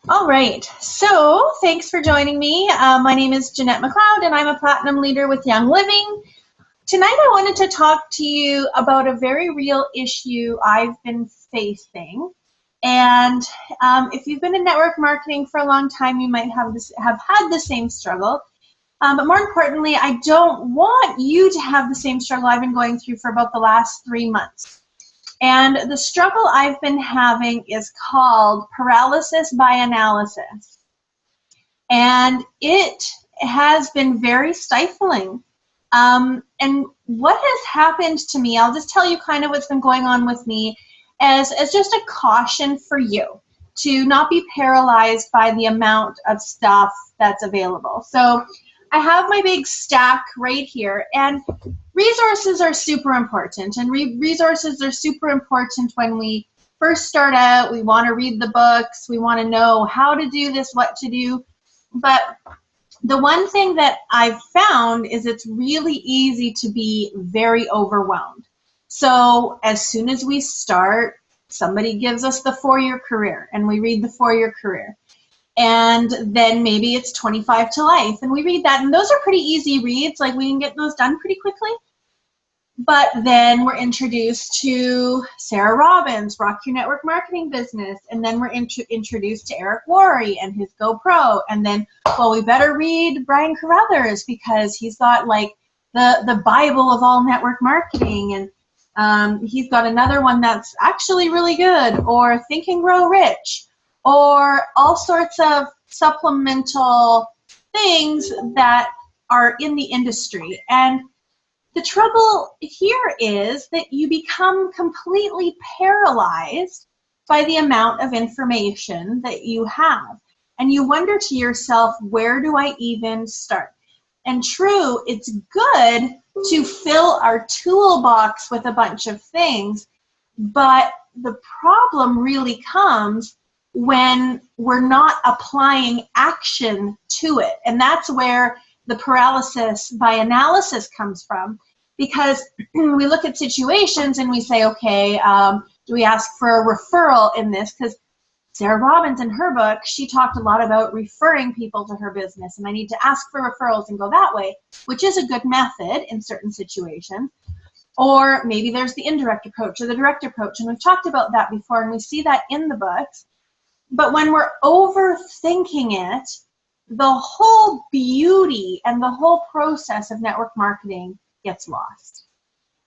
All right, so thanks for joining me. My name is Jeanette McLeod, and I'm a Platinum Leader with Young Living. Tonight, I wanted to talk to you about a very real issue I've been facing. And if you've been in network marketing for a long time, you might have had the same struggle. But more importantly, I don't want you to have the same struggle I've been going through for about the last 3 months. And the struggle I've been having is called paralysis by analysis. And it has been very stifling. And what has happened to me, I'll just tell you kind of what's been going on with me as just a caution for you to not be paralyzed by the amount of stuff that's available. So I have my big stack right here, and resources are super important, and resources are super important when we first start out. We want to read the books, we want to know how to do this, what to do, but the one thing that I've found is it's really easy to be very overwhelmed. So as soon as we start, somebody gives us the 4-year career, and we read the 4-year career. And then maybe it's 25 to life, and we read that, and those are pretty easy reads. Like, we can get those done pretty quickly. But then we're introduced to Sarah Robbins, Rock Your Network Marketing Business, and then we're introduced to Eric Worre and his GoPro, and then, well, we better read Brian Carruthers because he's got like the Bible of all network marketing, and he's got another one that's actually really good, or Think and Grow Rich, or all sorts of supplemental things that are in the industry. And the trouble here is that you become completely paralyzed by the amount of information that you have. And you wonder to yourself, where do I even start? And true, it's good to fill our toolbox with a bunch of things, but the problem really comes when we're not applying action to it. And that's where the paralysis by analysis comes from, because we look at situations and we say, okay, do we ask for a referral in this? Because Sarah Robbins, in her book, she talked a lot about referring people to her business, and I need to ask for referrals and go that way, which is a good method in certain situations. Or maybe there's the indirect approach or the direct approach, and we've talked about that before, and we see that in the books. But when we're overthinking it, the whole beauty and the whole process of network marketing gets lost.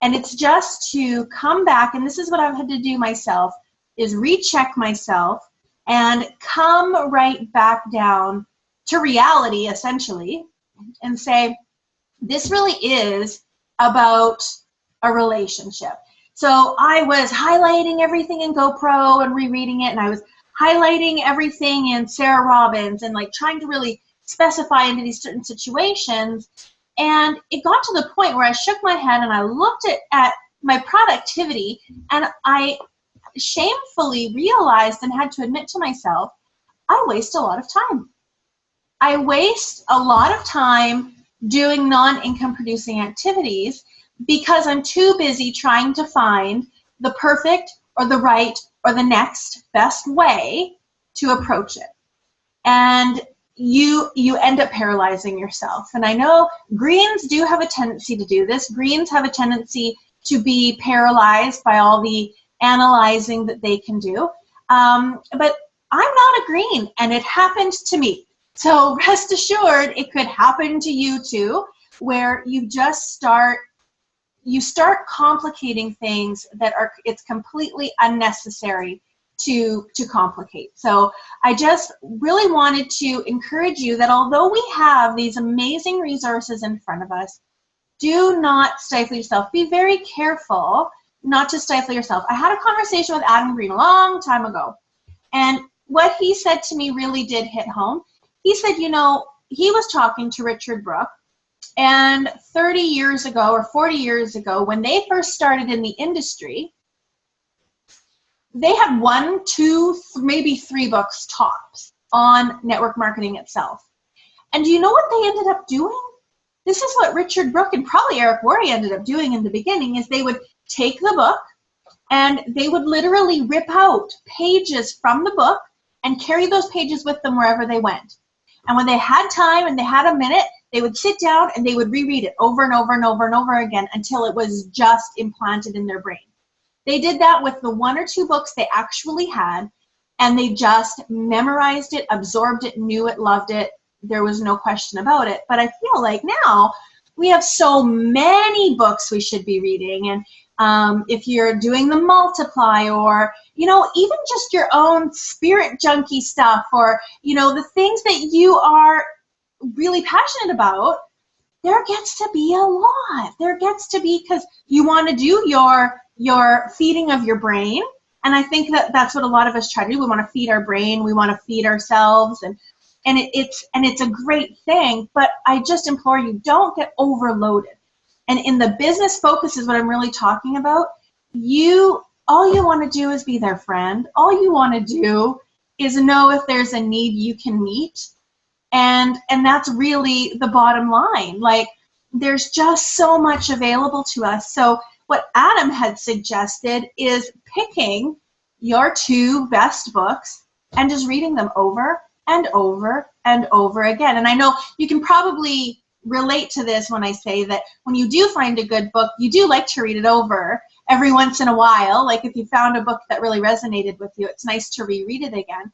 And it's just to come back, and this is what I've had to do myself, is recheck myself and come right back down to reality, essentially, and say, this really is about a relationship. So I was highlighting everything in GoPro and rereading it, and I was highlighting everything in Sarah Robbins and like trying to really specify into these certain situations. And it got to the point where I shook my head and I looked at my productivity, and I shamefully realized and had to admit to myself, I waste a lot of time. I waste a lot of time doing non-income producing activities because I'm too busy trying to find the perfect or the right or the next best way to approach it. And you end up paralyzing yourself. And I know greens do have a tendency to do this. Greens have a tendency to be paralyzed by all the analyzing that they can do. But I'm not a green, and it happened to me. So rest assured, it could happen to you too, where you just start complicating things that it's completely unnecessary to complicate. So I just really wanted to encourage you that although we have these amazing resources in front of us, do not stifle yourself. Be very careful not to stifle yourself. I had a conversation with Adam Green a long time ago, and what he said to me really did hit home. He said, you know, he was talking to Richard Brooke, and 30 years ago or 40 years ago, when they first started in the industry, they had 1, 2, maybe 3 books tops on network marketing itself. And do you know what they ended up doing? This is what Richard Brooke and probably Eric Worre ended up doing in the beginning, is they would take the book and they would literally rip out pages from the book and carry those pages with them wherever they went. And when they had time and they had a minute, they would sit down and they would reread it over and over and over and over again until it was just implanted in their brain. They did that with the 1 or 2 books they actually had, and they just memorized it, absorbed it, knew it, loved it. There was no question about it. But I feel like now we have so many books we should be reading. And if you're doing the multiply, or, you know, even just your own spirit junkie stuff, or, you know, the things that you are really passionate about, there gets to be a lot. There gets to be, because you want to do your feeding of your brain. And I think that that's what a lot of us try to do. We want to feed our brain. We want to feed ourselves. And it's a great thing. But I just implore you, don't get overloaded. And in the business focus is what I'm really talking about. All you want to do is be their friend. All you want to do is know if there's a need you can meet. And that's really the bottom line. Like, there's just so much available to us. So what Adam had suggested is picking your 2 best books and just reading them over and over and over again. And I know you can probably relate to this when I say that when you do find a good book, you do like to read it over every once in a while. Like, if you found a book that really resonated with you, it's nice to reread it again.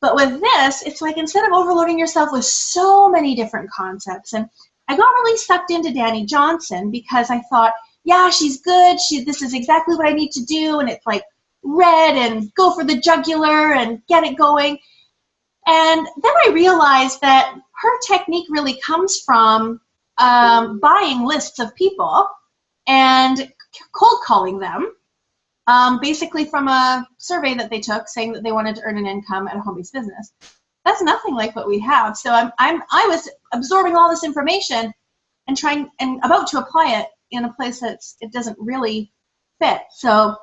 But with this, it's like, instead of overloading yourself with so many different concepts, and I got really sucked into Dani Johnson because I thought, yeah, she's good. This is exactly what I need to do. And it's like, read and go for the jugular and get it going. And then I realized that her technique really comes from buying lists of people and cold calling them, basically from a survey that they took saying that they wanted to earn an income at a home-based business. That's nothing like what we have. So I was absorbing all this information and trying and about to apply it in a place that it doesn't really fit. So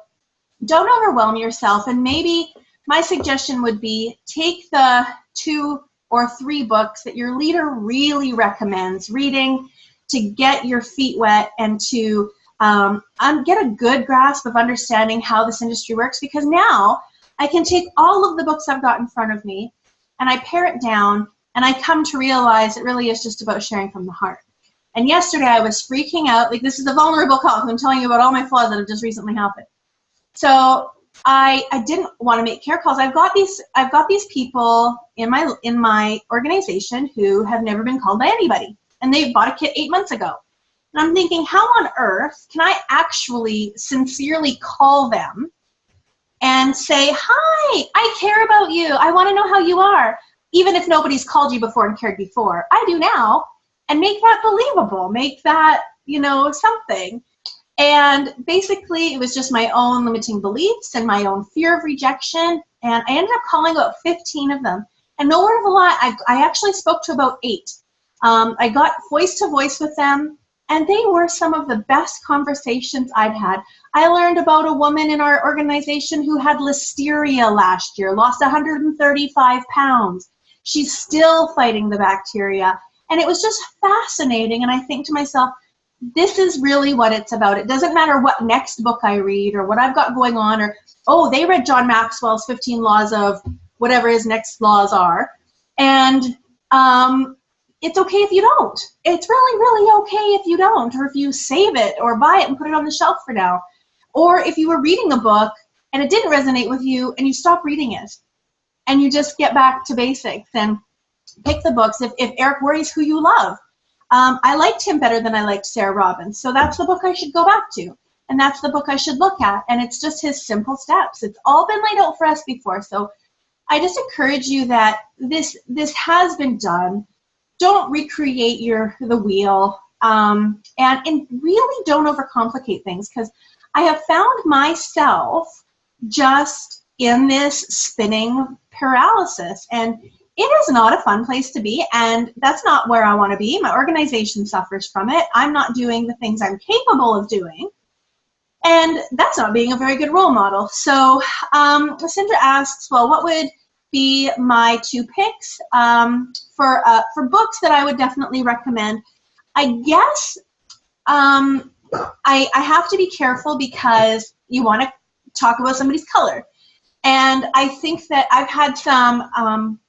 don't overwhelm yourself. And maybe my suggestion would be, take the 2 or 3 books that your leader really recommends reading to get your feet wet and to get a good grasp of understanding how this industry works. Because now I can take all of the books I've got in front of me and I pare it down, and I come to realize it really is just about sharing from the heart. And yesterday I was freaking out. Like, this is a vulnerable call because I'm telling you about all my flaws that have just recently happened. So I didn't want to make care calls. I've got these people in my organization who have never been called by anybody, and they bought a kit 8 months ago. And I'm thinking, how on earth can I actually sincerely call them and say, hi, I care about you. I want to know how you are, even if nobody's called you before and cared before. I do now, and make that believable, make that, you know, something. And basically, it was just my own limiting beliefs and my own fear of rejection. And I ended up calling about 15 of them. And no word of a lie, I actually spoke to about 8. I got voice to voice with them, and they were some of the best conversations I'd had. I learned about a woman in our organization who had listeria last year, lost 135 pounds. She's still fighting the bacteria. And it was just fascinating. And I think to myself, this is really what it's about. It doesn't matter what next book I read or what I've got going on, or, oh, they read John Maxwell's 15 laws of whatever his next laws are. And it's okay if you don't. It's really, really okay if you don't, or if you save it or buy it and put it on the shelf for now. Or if you were reading a book and it didn't resonate with you and you stop reading it and you just get back to basics and pick the books. If Eric Worre's Who You Love, I liked him better than I liked Sarah Robbins. So that's the book I should go back to. And that's the book I should look at. And it's just his simple steps. It's all been laid out for us before. So I just encourage you that this has been done. Don't recreate the wheel. And really don't overcomplicate things, because I have found myself just in this spinning paralysis. And it is not a fun place to be, and that's not where I want to be. My organization suffers from it. I'm not doing the things I'm capable of doing, and that's not being a very good role model. So Sandra asks, well, what would be my 2 picks for books that I would definitely recommend? I guess I have to be careful because you want to talk about somebody's color. And I think that I've had some,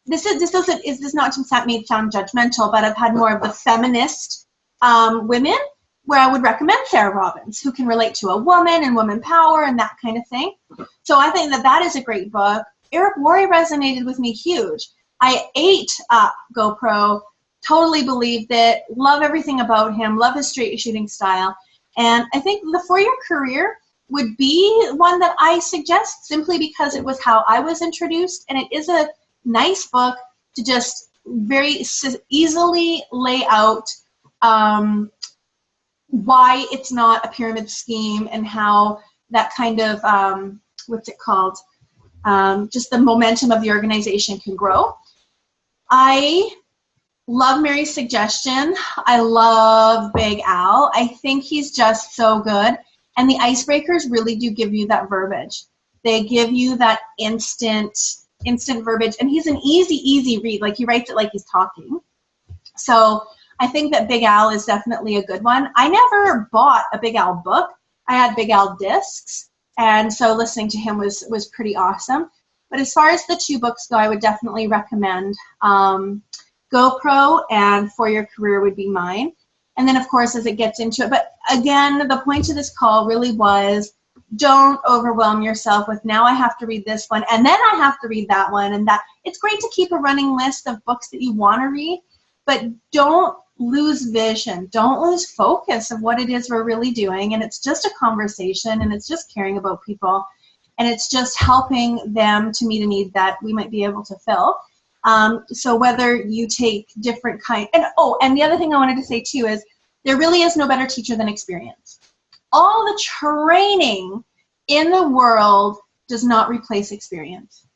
this does not make me sound judgmental, but I've had more of the feminist women where I would recommend Sarah Robbins, who can relate to a woman and woman power and that kind of thing. So I think that that is a great book. Eric Worre resonated with me huge. I ate up GoPro, totally believed it, love everything about him, love his straight shooting style. And I think the For Your Career would be one that I suggest simply because it was how I was introduced, and it is a nice book to just very easily lay out why it's not a pyramid scheme and how that kind of, what's it called, just the momentum of the organization can grow. I love Mary's suggestion. I love Big Al. I think he's just so good. And the icebreakers really do give you that verbiage. They give you that instant verbiage. And he's an easy read. Like, he writes it like he's talking. So I think that Big Al is definitely a good one. I never bought a Big Al book. I had Big Al discs. And so listening to him was pretty awesome. But as far as the two books go, I would definitely recommend GoPro and For Your Career would be mine. And then, of course, as it gets into it. But again, the point of this call really was, don't overwhelm yourself with, now I have to read this one, and then I have to read that one. And that it's great to keep a running list of books that you want to read, but don't lose vision. Don't lose focus of what it is we're really doing. And it's just a conversation, and it's just caring about people, and it's just helping them to meet a need that we might be able to fill. So whether you take different kind, and the other thing I wanted to say too is there really is no better teacher than experience. All the training in the world does not replace experience.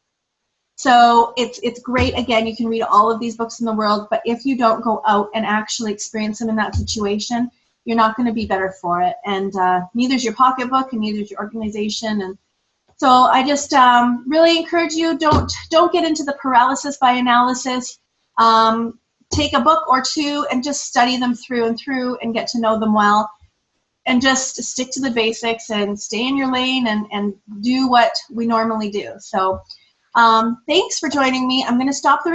So it's great. Again, you can read all of these books in the world, but if you don't go out and actually experience them in that situation, you're not going to be better for it. And neither's your pocketbook, and neither's your organization. And so I just really encourage you, don't get into the paralysis by analysis. Take a book or two and just study them through and through and get to know them well. And just stick to the basics and stay in your lane and do what we normally do. So thanks for joining me. I'm going to stop the